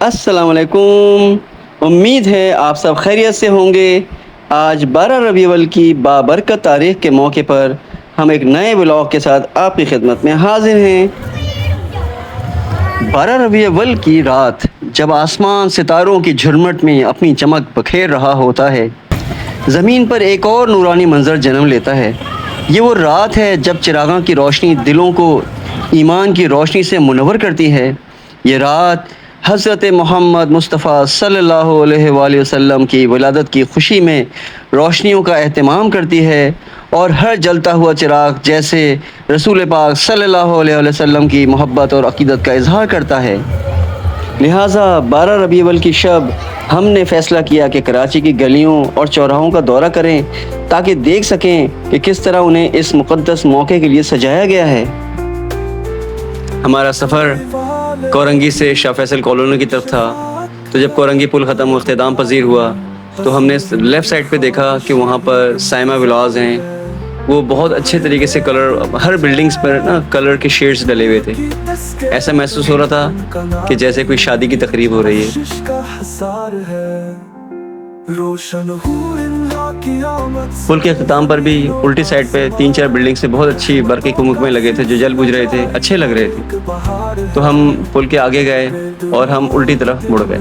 अस्सलामुअलैकुम। उम्मीद है आप सब खैरियत से होंगे। आज 12 रबी अव्वल की बाबरकत तारीख़ के मौके पर हम एक नए व्लॉग के साथ आपकी खिदमत में हाजिर हैं। 12 रबी अव्वल की रात जब आसमान सितारों की झुरमुट में अपनी चमक बखेर रहा होता है, ज़मीन पर एक और नूरानी मंज़र जन्म लेता है। ये वो रात है जब चिरागां की रोशनी दिलों को ईमान की रोशनी से मुनव्वर करती है। ये रात हज़रत मोहम्मद मुस्तफ़ा सल्लल्लाहु अलैहि वसल्लम की विलादत की खुशी में रोशनियों का एहतमाम करती है और हर जलता हुआ चिराग जैसे रसूल पाक सल्लल्लाहु अलैहि वसल्लम की मोहब्बत और अक़ीदत का इज़हार करता है। लिहाजा 12 रबी अव्वल की शब हमने फ़ैसला किया कि कराची की गलियों और चौराहों का दौरा करें ताकि देख सकें कि किस तरह उन्हें इस मुक़द्दस मौके के लिए सजाया गया है। हमारा सफ़र कोरंगी से शाह फैसल कॉलोनी की तरफ था, तो जब कोरंगी पुल ख़त्म इख्तिताम पजीर हुआ तो हमने लेफ़्ट साइड पे देखा कि वहाँ पर साइमा विलाज हैं। वो बहुत अच्छे तरीके से कलर, हर बिल्डिंग्स पर ना कलर के शेड्स डले हुए थे। ऐसा महसूस हो रहा था कि जैसे कोई शादी की तकरीब हो रही है। पुल के अख्ताम पर भी उल्टी साइड पे 3-4 बिल्डिंग से बहुत अच्छी बरक़ी कुमुक में लगे थे जो जल बुझ रहे थे, अच्छे लग रहे थे। तो हम पुल के आगे गए और हम उल्टी तरफ मुड़ गए।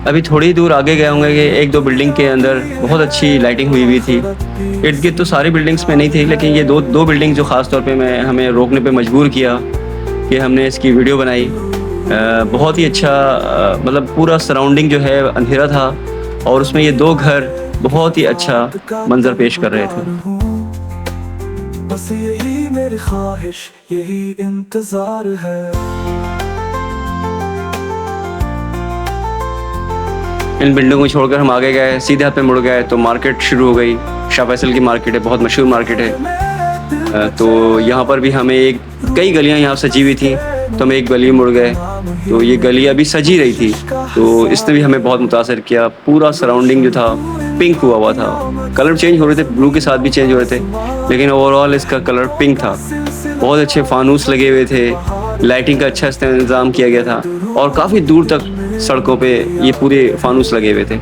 अभी थोड़ी दूर आगे गए होंगे कि 1-2 बिल्डिंग के अंदर बहुत अच्छी लाइटिंग हुई थी। इर्द गिर्द तो सारी बिल्डिंग्स में नहीं थी, लेकिन ये दो बिल्डिंग जो ख़ास तौर पे हमें रोकने पे मजबूर किया कि हमने इसकी वीडियो बनाई। बहुत ही अच्छा, मतलब पूरा सराउंडिंग जो है अंधेरा था और उसमें ये 2 घर बहुत ही अच्छा मंजर पेश कर रहे थे। बस यही मेरी ख्वाहिश, यही इंतजार है। इन बिल्डिंगों को छोड़कर हम आगे गए, सीधे हाथ पे मुड़ गए तो मार्केट शुरू हो गई। शाह फैसल की मार्केट है, बहुत मशहूर मार्केट है। तो यहाँ पर भी हमें कई गलियाँ यहाँ सजी हुई थी, तो हम एक गली मुड़ गए तो ये गली अभी सजी रही थी, तो इसने भी हमें बहुत मुतासर किया। पूरा सराउंडिंग जो था पिंक हुआ था, कलर चेंज हो रहे थे, ब्लू के साथ भी चेंज हो रहे थे, लेकिन ओवरऑल इसका कलर पिंक था। बहुत अच्छे फानूस लगे हुए थे, लाइटिंग का अच्छा इंतज़ाम किया गया था और काफ़ी दूर तक सड़कों पे ये पूरे फानूस लगे हुए थे।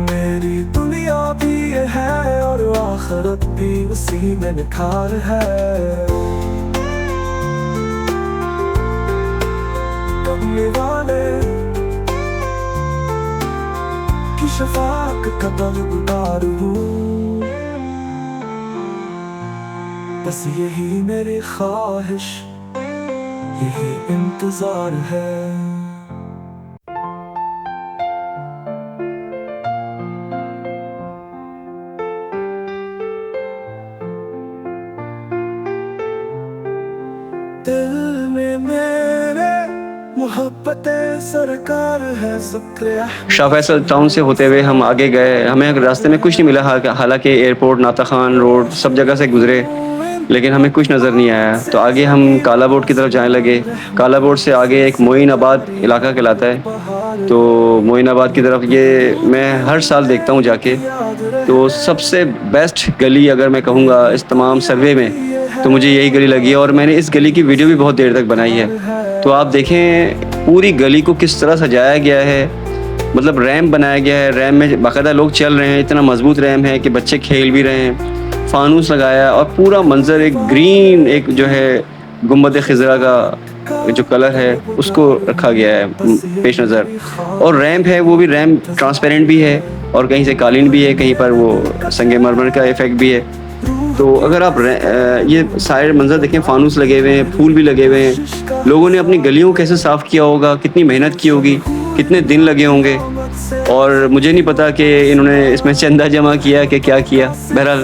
मेरी दुनिया भी ये है और आखिरत भी उसी में निखार है। वाले की शफाक का दरबार हूँ, बस यही मेरी ख्वाहिश, यही इंतजार है। दिल में मेरे सरकार है। शाह फैसल टाउन से होते हुए हम आगे गए, हमें रास्ते में कुछ नहीं मिला। हालांकि एयरपोर्ट, नाता खान रोड, सब जगह से गुजरे, लेकिन हमें कुछ नज़र नहीं आया। तो आगे हम काला बोर्ड की तरफ जाने लगे। काला बोर्ड से आगे एक मोइनाबाद इलाका कहलाता है, तो मोइनाबाद की तरफ ये मैं हर साल देखता हूँ जाके। तो सबसे बेस्ट गली अगर मैं कहूँगा इस तमाम सर्वे में, तो मुझे यही गली लगी है और मैंने इस गली की वीडियो भी बहुत देर तक बनाई है। तो आप देखें पूरी गली को किस तरह सजाया गया है, मतलब रैम्प बनाया गया है, रैम्प में बाकायदा लोग चल रहे हैं, इतना मजबूत रैम्प है कि बच्चे खेल भी रहे हैं। फानूस लगाया और पूरा मंजर एक ग्रीन, एक जो है गुम्बद खिज़रा का जो कलर है उसको रखा गया है पेश नज़र। और रैम्प है वो भी रैम्प ट्रांसपेरेंट भी है और कहीं से कालीन भी है, कहीं पर वो संगे मरमर का इफ़ेक्ट भी है। तो अगर आप ये सारे मंजर देखें, फानूस लगे हुए हैं, फूल भी लगे हुए हैं। लोगों ने अपनी गलियों को कैसे साफ़ किया होगा, कितनी मेहनत की होगी, कितने दिन लगे होंगे, और मुझे नहीं पता कि इन्होंने इसमें चंदा जमा किया कि क्या किया। बहरहाल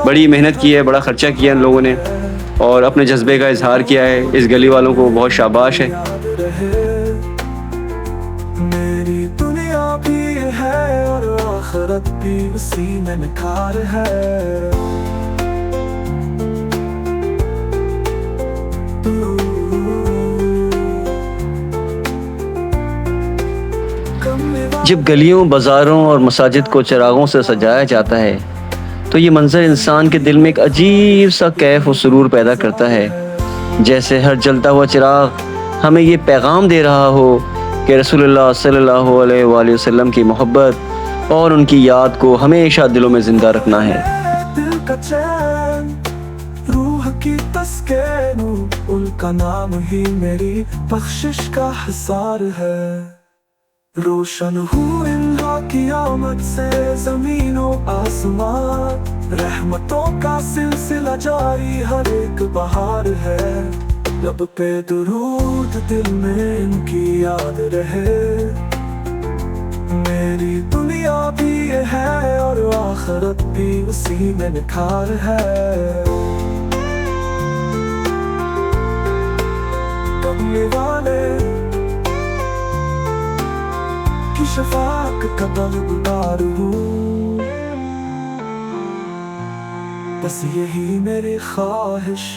बड़ी मेहनत की है, बड़ा ख़र्चा किया इन लोगों ने और अपने जज्बे का इजहार किया है। इस गली वालों को बहुत शाबाश है। मेरी दुनिया भी है और आखिरत भी उसी में निखार है। जब गलियों, बाज़ारों और मसाजिद को चिरागों से सजाया जाता है तो ये मंज़र इंसान के दिल में एक अजीब सा कैफ और सुरूर पैदा करता है। जैसे हर जलता हुआ चिराग हमें ये पैगाम दे रहा हो कि रसूलुल्लाह सल्लल्लाहु अलैहि वसल्लम की मोहब्बत और उनकी याद को हमेशा दिलों में ज़िंदा रखना है। दिल का चैन, रूह की तस्कीन, उनका नाम ही मेरी बख्शिश का हिसार है। रोशन हूँ इन्हा की आमद से ज़मीन व आसमान, रहमतों का सिलसिला जारी हर एक बहार है। लब पे दुरूद, दिल में इनकी याद रहे। मेरी दुनिया भी ये है और आखिरत भी उसी में निखार है। कमले वाले की शफाअत का तलबगार हूँ, बस यही मेरी ख्वाहिश,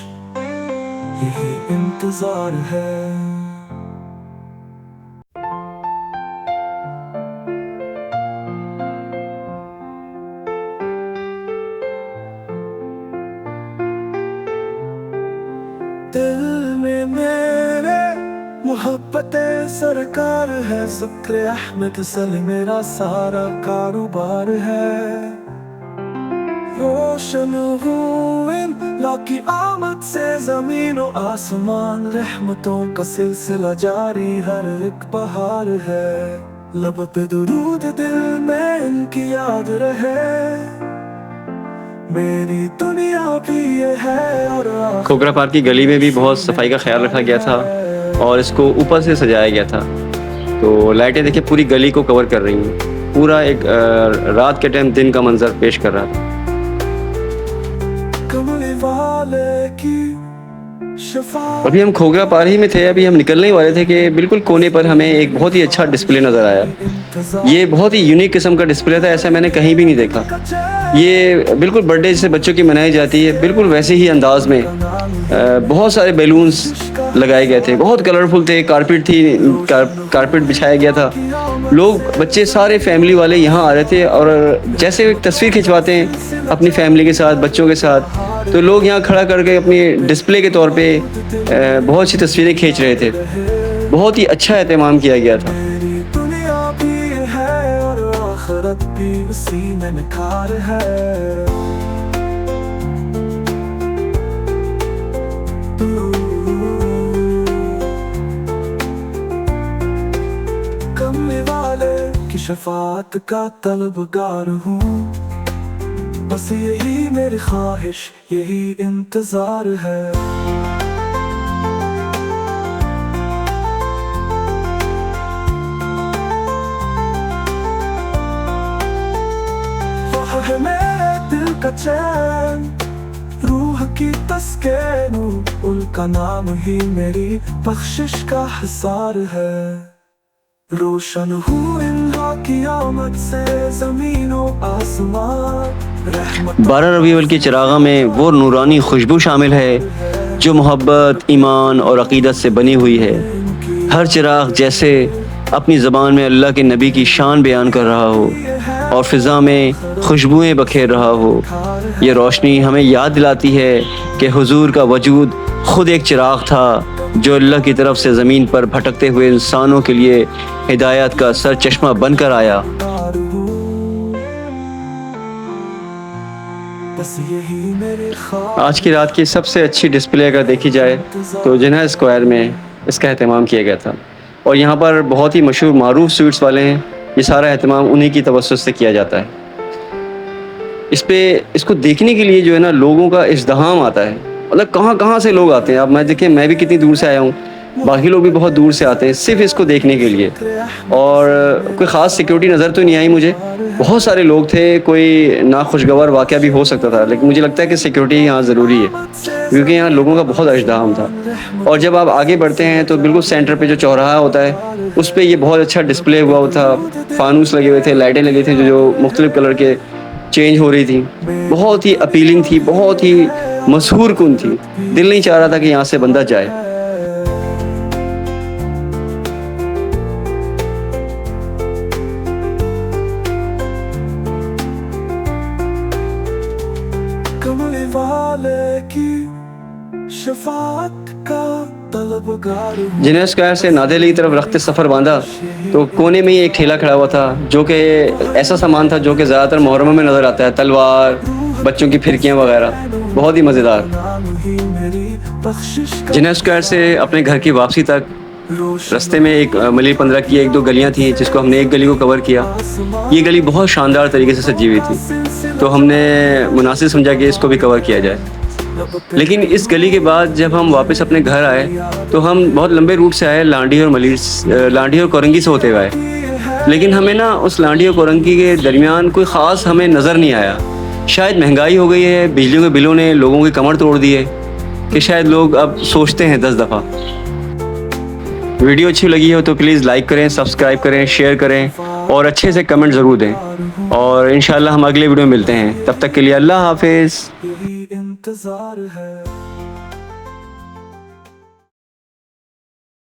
यही इंतजार है। दिल में मेरे मोहब्बते सरकार है, ज़िक्र अहमद सल मेरा सारा कारोबार है। रोशन हुए लाकी आमद से ज़मीन व आसमान, रहमतों का सिलसिला जारी हर एक बहार है। लब पे दुरूद, दिल में इनकी याद रहे। मेरी दुनिया भी ये है और खोखरा पार्क की गली में भी बहुत सफाई का ख्याल रखा गया था और इसको ऊपर से सजाया गया था। तो लाइटें देखिए पूरी गली को कवर कर रही हैं, पूरा एक रात के टाइम दिन का मंजर पेश कर रहा था। कमले वाले की शफाअत। अभी हम खोखरा पार्क ही में थे, अभी हम निकलने ही वाले थे कि बिल्कुल कोने पर हमें एक बहुत ही अच्छा डिस्प्ले नज़र आया। ये बहुत ही यूनिक किस्म का डिस्प्ले था, ऐसा मैंने कहीं भी नहीं देखा। ये बिल्कुल बर्थडे जैसे बच्चों की मनाई जाती है, बिल्कुल वैसे ही अंदाज में बहुत सारे बैलून्स लगाए गए थे, बहुत कलरफुल थे। कारपेट थी, कारपेट बिछाया गया था। लोग, बच्चे, सारे फैमिली वाले यहाँ आ रहे थे और जैसे एक तस्वीर खिंचवाते हैं अपनी फैमिली के साथ, बच्चों के साथ, तो लोग यहाँ खड़ा करके अपनी डिस्प्ले के तौर पे बहुत सी तस्वीरें खींच रहे थे। बहुत ही अच्छा एहतमाम किया गया था। मेरी दुनिया भी है और आखिरत भी उसी में निखार है। कमले वाले की शफाअत का तलबगार हूँ, बस यही मेरी ख्वाहिश, यही इंतजार है। है मेरे दिल का चैन, रूह की तस्कीन, उनका नाम ही मेरी बख्शिश का हिसार है। रोशन हूँ इन्हा की आमद से ज़मीन व आसमान। 12 रबीउल की चिरागा में वो नूरानी खुशबू शामिल है जो मोहब्बत, ईमान और अकीदत से बनी हुई है। हर चिराग जैसे अपनी ज़बान में अल्लाह के नबी की शान बयान कर रहा हो और फ़िज़ा में खुशबुएं बखेर रहा हो। ये रोशनी हमें याद दिलाती है कि हुजूर का वजूद खुद एक चिराग था जो अल्लाह की तरफ से ज़मीन पर भटकते हुए इंसानों के लिए हिदायत का सर चश्मा बनकर आया। आज की रात की सबसे अच्छी डिस्प्ले अगर देखी जाए तो जिन्ना स्क्वायर में इसका अहतमाम किया गया था और यहाँ पर बहुत ही मशहूर मारूफ स्वीट्स वाले हैं। ये सारा अहतमाम उन्हीं की तवज्जो से किया जाता है। इसको देखने के लिए जो है ना, लोगों का इज़्दिहाम आता है। मतलब कहाँ कहाँ से लोग आते हैं। अब मैं देखिए, मैं भी कितनी दूर से आया हूँ, बाकी लोग भी बहुत दूर से आते हैं सिर्फ इसको देखने के लिए। और कोई ख़ास सिक्योरिटी नज़र तो नहीं आई मुझे। बहुत सारे लोग थे, कोई नाखुशगवार वाक़या भी हो सकता था, लेकिन मुझे लगता है कि सिक्योरिटी यहाँ ज़रूरी है क्योंकि यहाँ लोगों का बहुत इज़्दिहाम था। और जब आप आगे बढ़ते हैं तो बिल्कुल सेंटर पे जो चौराहा होता है उस पर ये बहुत अच्छा डिस्प्ले हुआ था। फानूस लगे हुए थे, लाइटें लगी थी जो मुख्तलिफ़ कलर के चेंज हो रही थी। बहुत ही अपीलिंग थी, बहुत ही मशहूर कुन थी। दिल नहीं चाह रहा था कि यहाँ से बंदा जाए। कमले वाले की शफाअत का तलब तलबगार हूँ। जिन्हें स्क्वायर से नादेली की तरफ रखते सफ़र बांधा तो कोने में ही एक ठेला खड़ा हुआ था, जो कि ऐसा सामान था जो कि ज़्यादातर मुहर्रम में नज़र आता है, तलवार, बच्चों की फिरकियाँ वगैरह, बहुत ही मज़ेदार। नाम ही मेरी बख्शिश का जिन्हें स्क्वायर से अपने घर की वापसी तक रोशन रास्ते में एक मली 15 की एक दो गलियां थी, जिसको हमने एक गली को कवर किया। ये गली बहुत शानदार तरीके से सजी हुई थी, तो हमने मुनासिब समझा कि इसको भी कवर किया जाए। लेकिन इस गली के बाद जब हम वापस अपने घर आए तो हम बहुत लंबे रूट से आए, लांडी और कोरंगी से होते हुए आए। लेकिन हमें ना उस लांडी और कोरंगी के दरमियान कोई ख़ास हमें नज़र नहीं आया। शायद महंगाई हो गई है, बिजलियों के बिलों ने लोगों की कमर तोड़ दी है, कि शायद लोग अब सोचते हैं 10 दफ़ा। वीडियो अच्छी लगी हो तो प्लीज़ लाइक करें, सब्सक्राइब करें, शेयर करें और अच्छे से कमेंट ज़रूर दें। और इंशाल्लाह हम अगले वीडियो में मिलते हैं। तब तक के लिए अल्लाह हाफिज़। यही इंतजार है।